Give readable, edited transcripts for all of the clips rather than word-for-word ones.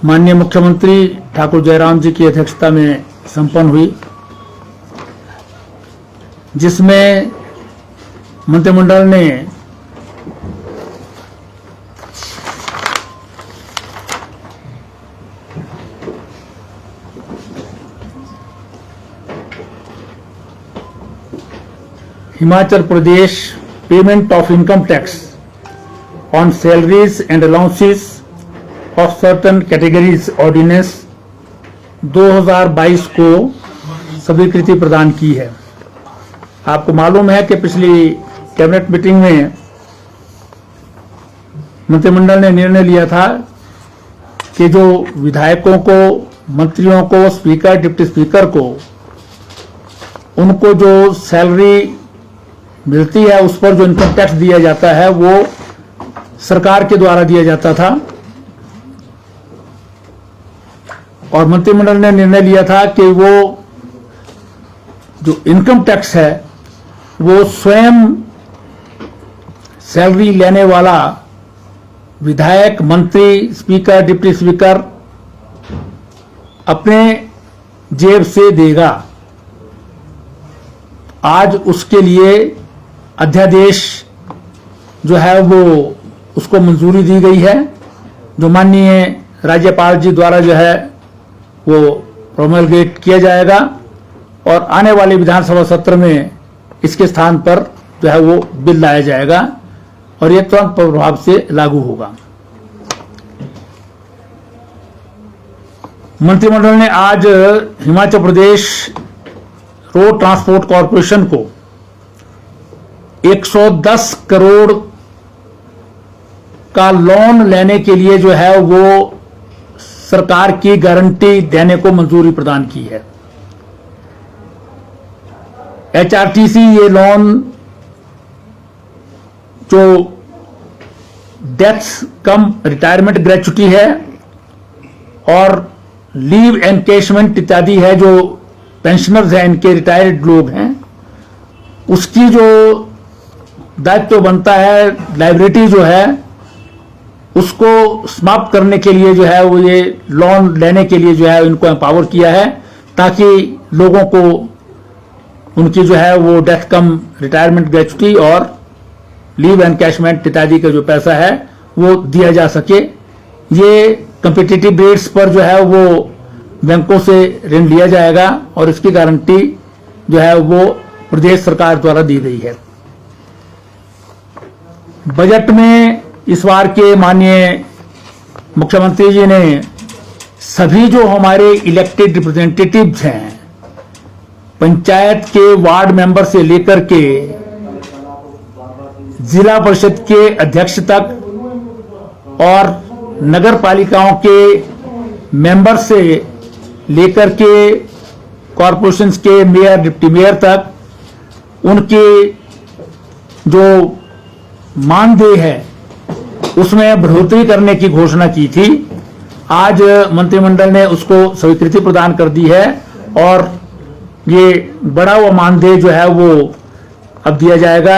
माननीय मुख्यमंत्री ठाकुर जयराम जी की अध्यक्षता में संपन्न हुई, जिसमें मंत्रिमंडल ने Himachal Pradesh payment of income tax on salaries and allowances of certain categories ordinance 2022 को स्वीकृति प्रदान की है। आपको मालूम है कि पिछली कैबिनेट मीटिंग में मंत्रिमंडल ने निर्णय लिया था कि जो विधायकों को, मंत्रियों को, स्पीकर, डिप्टी स्पीकर को उनको जो सैलरी मिलती है उस पर जो इनकम टैक्स दिया जाता है वो सरकार के द्वारा दिया जाता था, और मंत्रिमंडल ने निर्णय लिया था कि वो जो इनकम टैक्स है वो स्वयं सैलरी लेने वाला विधायक, मंत्री, स्पीकर, डिप्टी स्पीकर अपने जेब से देगा। आज उसके लिए अध्यादेश जो है वो उसको मंजूरी दी गई है, जो माननीय राज्यपाल जी द्वारा जो है वो प्रोमलगेट किया जाएगा, और आने वाले विधानसभा सत्र में इसके स्थान पर जो है वो बिल लाया जाएगा और ये तुरंत प्रभाव से लागू होगा। मंत्रिमंडल ने आज Himachal Pradesh road transport corporation को 110 करोड़ का लोन लेने के लिए जो है वो सरकार की गारंटी देने को मंजूरी प्रदान की है। एचआरटीसी ये लोन जो डेथ कम रिटायरमेंट ग्रेच्युटी है और लीव एनकेशमेंट इत्यादि है, जो पेंशनर्स हैं, इनके रिटायर्ड लोग हैं, उसकी जो दायित्व बनता है, लायबिलिटी जो है उसको समाप्त करने के लिए जो है वो ये लोन लेने के लिए जो है इनको एम्पावर किया है, ताकि लोगों को उनकी जो है वो डेथ कम रिटायरमेंट ग्रेच्युटी और लीव एनकैशमेंट इत्यादि का जो पैसा है वो दिया जा सके। ये कम्पिटिटिव रेट्स पर जो है वो बैंकों से ऋण लिया जाएगा और इसकी गारंटी जो है वो प्रदेश सरकार द्वारा दी गई है। बजट में इस बार के माननीय मुख्यमंत्री जी ने सभी जो हमारे इलेक्टेड रिप्रेजेंटेटिव्स हैं, पंचायत के वार्ड मेंबर से लेकर के जिला परिषद के अध्यक्ष तक और नगर पालिकाओं के मेंबर से लेकर के कॉरपोरेशंस के मेयर, डिप्टी मेयर तक, उनके जो मानदेय है उसमें बढ़ोतरी करने की घोषणा की थी। आज मंत्रिमंडल ने उसको स्वीकृति प्रदान कर दी है और ये बढ़ा हुआ मानदेय जो है वो अब दिया जाएगा।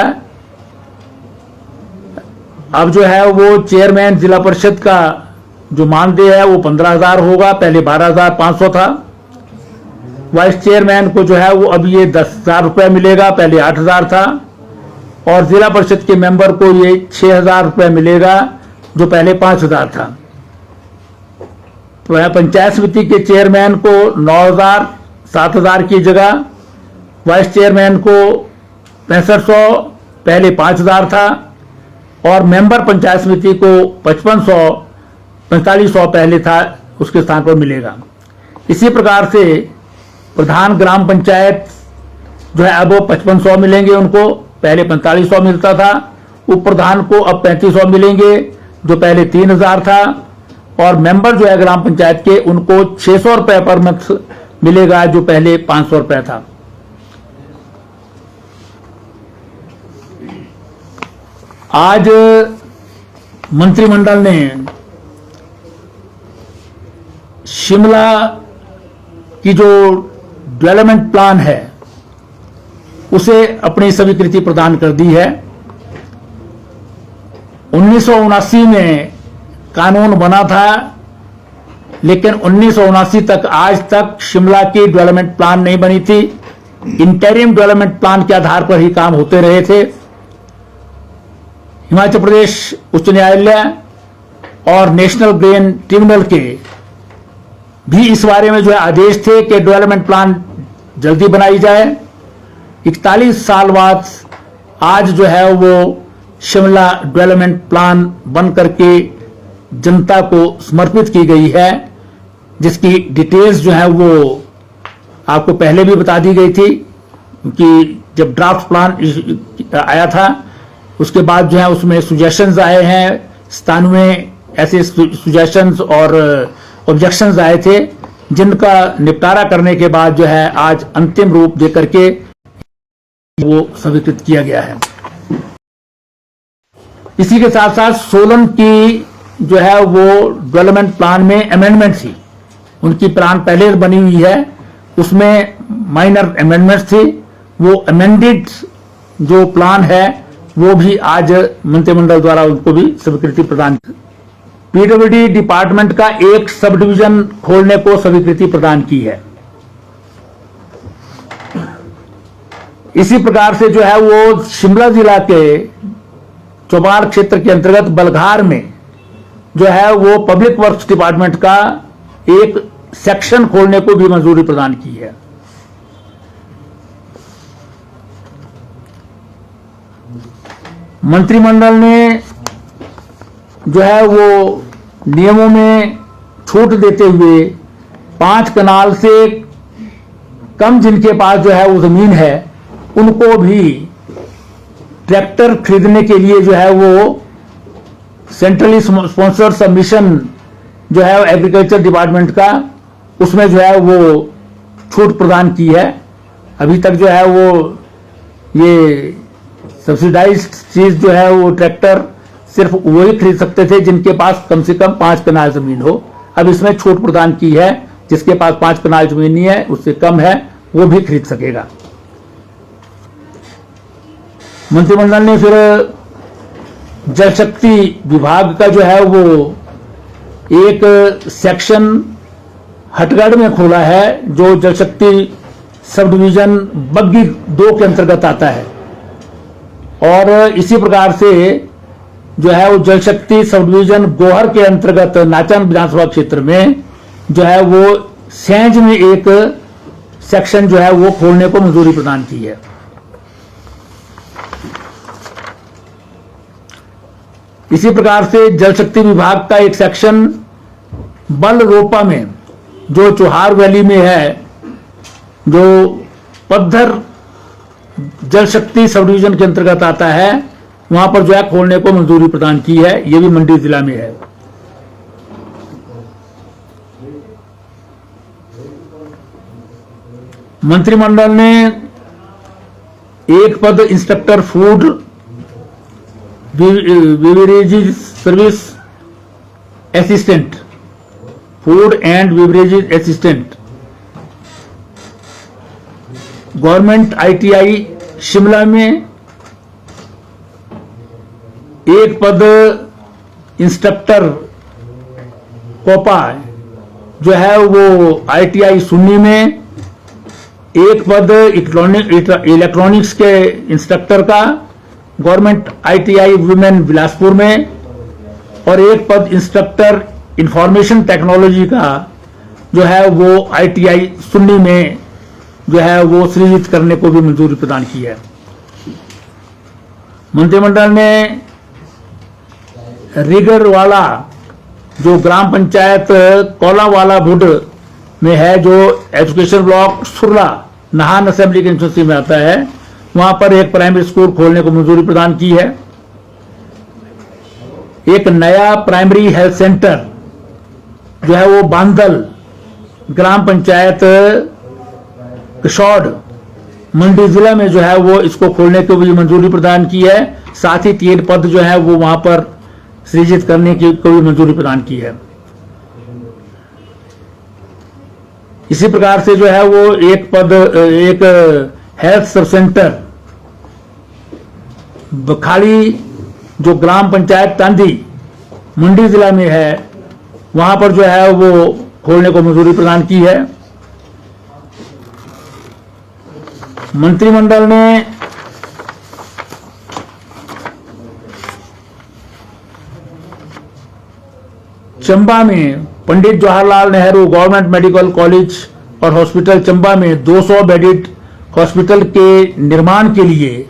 अब जो है वो चेयरमैन जिला परिषद का जो मानदेय है वो 15,000 होगा, पहले 12,500 था। वाइस चेयरमैन को जो है वो अब ये 10,000 रुपये मिलेगा, पहले 8,000 था। और जिला परिषद के मेंबर को ये 6,000 रुपये मिलेगा, जो पहले 5,000 था। पंचायत समिति के चेयरमैन को 9,000, 7,000 की जगह, वाइस चेयरमैन को 6500, पहले 5,000 था। और मेंबर पंचायत समिति को 5500, 4500 पहले था, उसके स्थान पर मिलेगा। इसी प्रकार से प्रधान ग्राम पंचायत जो है अब 5500 मिलेंगे उनको, पहले 4500 मिलता था। उप प्रधान को अब 3500 मिलेंगे, जो पहले 3,000 था। और मेंबर जो है ग्राम पंचायत के, उनको 600 रुपये पर मंथ मिलेगा, जो पहले 500 रुपये था। आज मंत्रिमंडल ने शिमला की जो डेवलपमेंट प्लान है उसे अपनी स्वीकृति प्रदान कर दी है। 1979 में कानून बना था लेकिन 1979 तक आज तक शिमला की डेवलपमेंट प्लान नहीं बनी थी। इंटरिम डेवलपमेंट प्लान के आधार पर ही काम होते रहे थे। हिमाचल प्रदेश उच्च न्यायालय और नेशनल ग्रीन ट्रिब्यूनल के भी इस बारे में जो है आदेश थे कि डेवलपमेंट प्लान जल्दी बनाई जाए। 41 साल बाद आज जो है वो शिमला डेवलपमेंट प्लान बन करके जनता को समर्पित की गई है, जिसकी डिटेल्स जो है वो आपको पहले भी बता दी गई थी कि जब ड्राफ्ट प्लान आया था उसके बाद जो है उसमें सुजेशंस आए हैं, 97 ऐसे सुजेशंस और ऑब्जेक्शंस आए थे, जिनका निपटारा करने के बाद जो है आज अंतिम रूप देकर के वो स्वीकृत किया गया है। इसी के साथ साथ सोलन की जो है वो डेवलपमेंट प्लान में अमेंडमेंट थी। उनकी प्लान पहले बनी हुई है, उसमें माइनर अमेंडमेंट्स थी। वो अमेंडेड जो प्लान है वो भी आज मंत्रिमंडल द्वारा उनको भी स्वीकृति प्रदान की। पीडब्ल्यूडी डिपार्टमेंट का एक सब डिवीजन खोलने को स्वीकृति प्रदान की है। इसी प्रकार से जो है वो शिमला जिला के चौपाल क्षेत्र के अंतर्गत बलघार में जो है वो पब्लिक वर्क्स डिपार्टमेंट का एक सेक्शन खोलने को भी मंजूरी प्रदान की है। मंत्रिमंडल ने जो है वो नियमों में छूट देते हुए 5 कनाल से कम जिनके पास जो है वो जमीन है उनको भी ट्रैक्टर खरीदने के लिए जो है वो सेंट्रली स्पॉन्सर्ड सबमिशन जो है एग्रीकल्चर डिपार्टमेंट का, उसमें जो है वो छूट प्रदान की है। अभी तक जो है वो ये सब्सिडाइज्ड चीज जो है वो ट्रैक्टर सिर्फ वही खरीद सकते थे जिनके पास कम से कम 5 कनाल जमीन हो। अब इसमें छूट प्रदान की है, जिसके पास 5 कनाल जमीन नहीं है, उससे कम है, वो भी खरीद सकेगा। मंत्रिमंडल ने फिर जल शक्ति विभाग का जो है वो एक सेक्शन हटगढ़ में खोला है, जो जल शक्ति सब डिवीजन बग्गी 2 के अंतर्गत आता है। और इसी प्रकार से जो है वो जल शक्ति सब डिवीजन गोहर के अंतर्गत नाचन विधानसभा क्षेत्र में जो है वो सेंज में एक सेक्शन जो है वो खोलने को मंजूरी प्रदान की है। इसी प्रकार से जल शक्ति विभाग का एक सेक्शन बलरोपा में जो चौहार वैली में है, जो पद्धर जल शक्ति सब डिवीजन के अंतर्गत आता है, वहां पर जो है खोलने को मंजूरी प्रदान की है। यह भी मंडी जिला में है। मंत्रिमंडल ने एक पद instructor food beverages service assistant, food and beverages assistant, government ITI Shimla में एक पद इंस्ट्रक्टर कोपा जो है वो ITI सुन्नी में, एक पद इलेक्ट्रॉनिक्स के इंस्ट्रक्टर का गवर्नमेंट ITI वुमेन बिलासपुर में, और एक पद इंस्ट्रक्टर इंफॉर्मेशन टेक्नोलॉजी का जो है वो ITI सुन्नी में जो है वो सृजित करने को भी मंजूरी प्रदान की है। मंत्रिमंडल ने रिगरवाला जो ग्राम पंचायत कोलावाला भुड में है, जो education block Surla Nahan assembly constituency में आता है, वहां पर एक प्राइमरी स्कूल खोलने को मंजूरी प्रदान की है। एक नया प्राइमरी हेल्थ सेंटर जो है वो बांदल ग्राम पंचायत कसौड़ मंडी जिला में जो है वो इसको खोलने को भी मंजूरी प्रदान की है। साथ ही 3 पद जो है वो वहां पर सृजित करने की को भी मंजूरी प्रदान की है। इसी प्रकार से जो है वो एक पद एक हेल्थ सब सेंटर बखाड़ी जो ग्राम पंचायत तांदी मंडी जिला में है, वहां पर जो है वो खोलने को मंजूरी प्रदान की है। मंत्रिमंडल ने चंबा में Pandit Jawaharlal Nehru government medical college और हॉस्पिटल चंबा में 200 बेडेड हॉस्पिटल के निर्माण के लिए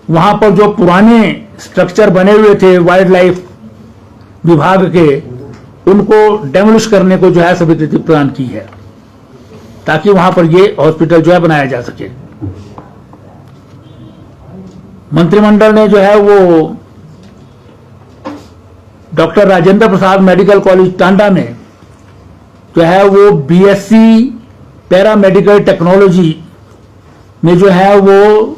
वहां पर जो पुराने स्ट्रक्चर बने हुए थे वाइल्ड लाइफ विभाग के, उनको डेमोलिश करने को जो है स्वीकृति प्रदान की है, ताकि वहां पर ये हॉस्पिटल जो है बनाया जा सके। मंत्रिमंडल ने जो है वो doctor Rajendra Prasad medical college Tanda में जो है वो बीएससी पैरामेडिकल टेक्नोलॉजी में जो है वो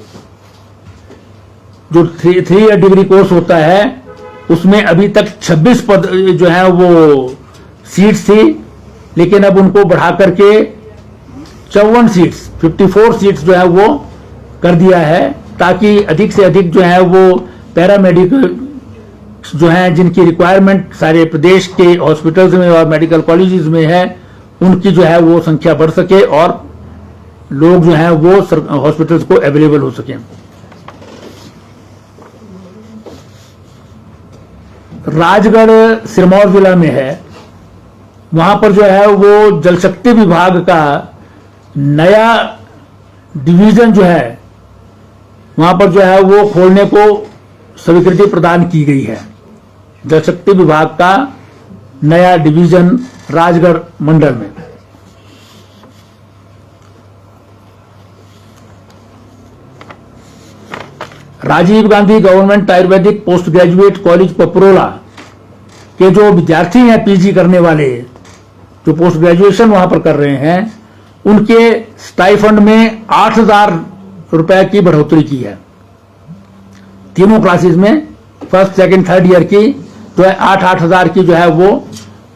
जो 3 ईयर डिग्री कोर्स होता है, उसमें अभी तक 26 पद जो है वो सीट्स थी, लेकिन अब उनको बढ़ा करके 54 सीट्स 54 सीट्स जो है वो कर दिया है, ताकि अधिक से अधिक जो है वो पैरामेडिकल जो है जिनकी रिक्वायरमेंट सारे प्रदेश के हॉस्पिटल्स में और मेडिकल कॉलेजेस में है, उनकी जो है वो संख्या बढ़ सके और लोग जो है वो हॉस्पिटल्स को अवेलेबल हो सके। राजगढ़ सिरमौर जिला में है, वहां पर जो है वो जल शक्ति विभाग का नया डिवीजन जो है वहां पर जो है वो खोलने को स्वीकृति प्रदान की गई है। जल शक्ति विभाग का नया डिवीजन राजगढ़ मंडल में। Rajiv Gandhi government ayurvedic post graduate college Paprola के जो विद्यार्थी हैं पीजी करने वाले, जो पोस्ट ग्रेजुएशन वहां पर कर रहे हैं, उनके स्टाइफंड में 8,000 रुपए की बढ़ोतरी की है। तीनों क्लासेस में फर्स्ट सेकंड थर्ड ईयर की जो है 8,000 की जो है वो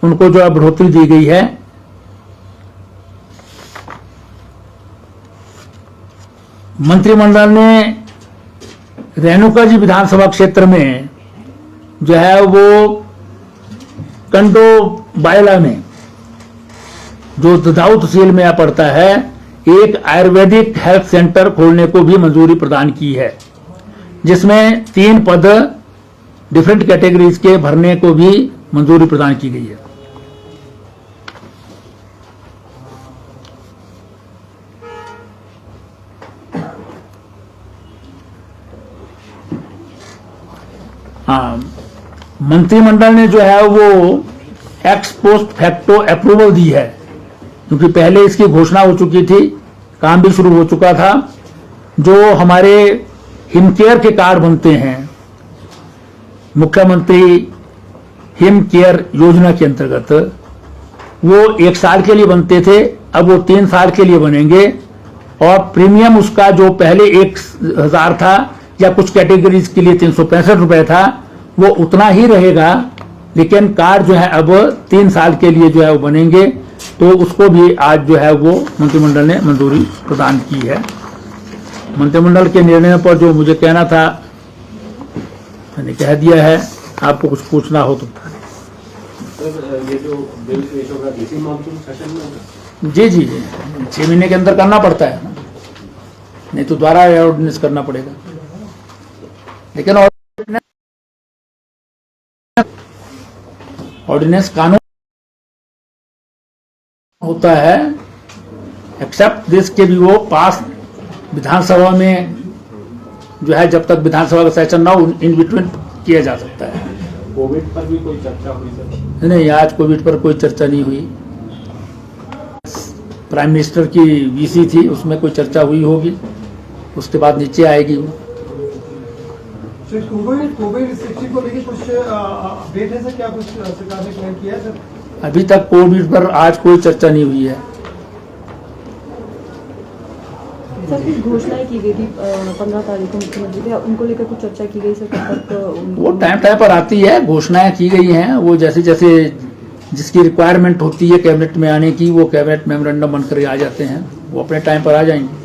उनको जो है बढ़ोतरी दी गई है। मंत्रिमंडल ने रेणुका जी विधानसभा क्षेत्र में जो है वो कंडो बायला में जो ददाऊ तहसील में पड़ता है, एक आयुर्वेदिक हेल्थ सेंटर खोलने को भी मंजूरी प्रदान की है, जिसमें 3 पद डिफरेंट कैटेगरीज के भरने को भी मंजूरी प्रदान की गई है। हाँ, मंत्रिमंडल ने जो है वो एक्स पोस्ट फैक्टो अप्रूवल दी है, क्योंकि पहले इसकी घोषणा हो चुकी थी, काम भी शुरू हो चुका था। जो हमारे हिमकेयर के कार्ड बनते हैं मुख्यमंत्री हिम केयर योजना के अंतर्गत, वो 1 साल के लिए बनते थे, अब वो 3 साल के लिए बनेंगे, और प्रीमियम उसका जो पहले 1,000 था या कुछ कैटेगरीज के लिए 365 रुपए था, वो उतना ही रहेगा, लेकिन कार्ड जो है अब 3 साल के लिए जो है वो बनेंगे। तो उसको भी आज जो है वो मंत्रिमंडल ने मंजूरी प्रदान की है। मंत्रिमंडल के निर्णय पर जो मुझे कहना था मैंने कह दिया है, आपको कुछ पूछना हो तो। ये जो बिल पेश होगा इसी मॉनसून सेशन में? जी जी जी, 6 महीने के अंदर करना पड़ता है ना, नहीं तो दोबारा ऑर्डिनेंस करना पड़ेगा। लेकिन ऑर्डिनेंस कानून होता है, एक्सेप्ट दिस के भी वो पास विधानसभा में जो है, जब तक विधानसभा का सेशन ना हो इन बिटवीन किया जा सकता है। कोविड पर भी कोई चर्चा हुई सर? नहीं, आज कोविड पर कोई चर्चा नहीं हुई। प्राइम मिनिस्टर की वीसी थी, उसमें कोई चर्चा हुई होगी, उसके बाद नीचे आएगी वो। कोविड रिस्ट्रिक्शन को लेकर कुछ अपडेट है सर? क्या कुछ सरकार ने प्लान किया है सर? अभी तक कोविड पर आज कोई चर्चा नहीं हुई है। सर कुछ घोषणाएं की गई थी 15 तारीख को मुख्यमंत्री थे, उनको लेकर कुछ चर्चा की गई सर? वो टाइम पर आती है, घोषणाएं की गई हैं, वो जैसे जैसे जिसकी रिक्वायरमेंट होती है कैबिनेट में आने की, वो कैबिनेट मेमोरेंडम बनकर आ जाते हैं, वो अपने टाइम पर आ जाएंगे।